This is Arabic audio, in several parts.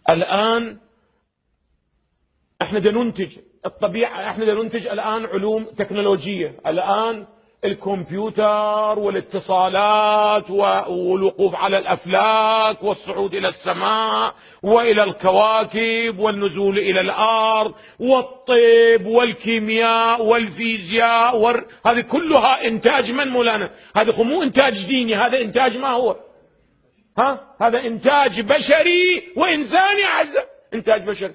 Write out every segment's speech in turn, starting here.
الآن احنا ننتج الطبيعة، احنا ننتج الآن علوم تكنولوجية، الآن الكمبيوتر والاتصالات والوقوف على الأفلاك والصعود إلى السماء وإلى الكواكب والنزول إلى الأرض والطب والكيمياء والفيزياء هذه كلها إنتاج من مولانا؟ هذا مو إنتاج ديني، هذا إنتاج ما هو؟ هذا إنتاج بشري وإنساني عزة، إنتاج بشري.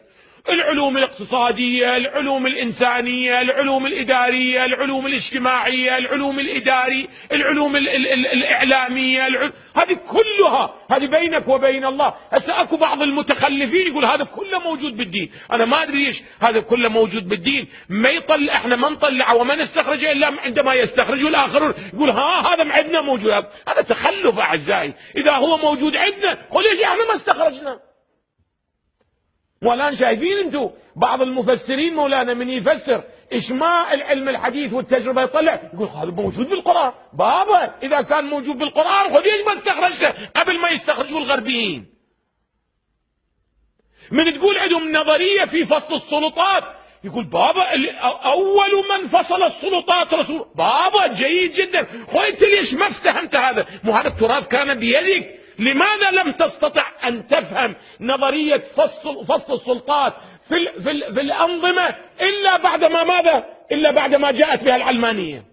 العلوم الاقتصادية، العلوم الإنسانية، العلوم الإدارية، العلوم الاجتماعية، العلوم الإداري، العلوم الإعلامية، هذه كلها هذه بينك وبين الله. هسه اكو بعض المتخلفين يقول هذا كله موجود بالدين. انا ما ادري ليش هذا كله موجود بالدين، ما يطلع، احنا ما نطلعه وما نستخرجه الا عندما يستخرجه الاخرون يقول هذا عندنا موجود. هذا تخلف اعزائي. اذا هو موجود عندنا ليش احنا ما استخرجنا؟ والآن شايفين انتم بعض المفسرين مولانا من يفسر إشماع العلم الحديث والتجربة يطلع يقول هذا موجود بالقرآن. بابا إذا كان موجود بالقرآن ليش ما استخرجته قبل ما يستخرجوا الغربيين؟ من تقول عندهم نظرية في فصل السلطات يقول بابا أول من فصل السلطات رسول. بابا جيد جدا، أنت ليش ما افتهمت هذا؟ مو هذا التراث كان بيدك؟ لماذا لم تستطع أن تفهم نظرية فصل السلطات في الأنظمة إلا بعدما ماذا؟ إلا بعدما جاءت بها العلمانية.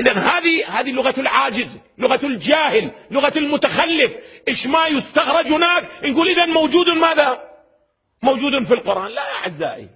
إذن هذه لغة العاجز، لغة الجاهل، لغة المتخلف. إيش ما يستخرج هناك نقول إذن موجود ماذا؟ موجود في القرآن. لا يا أعزائي،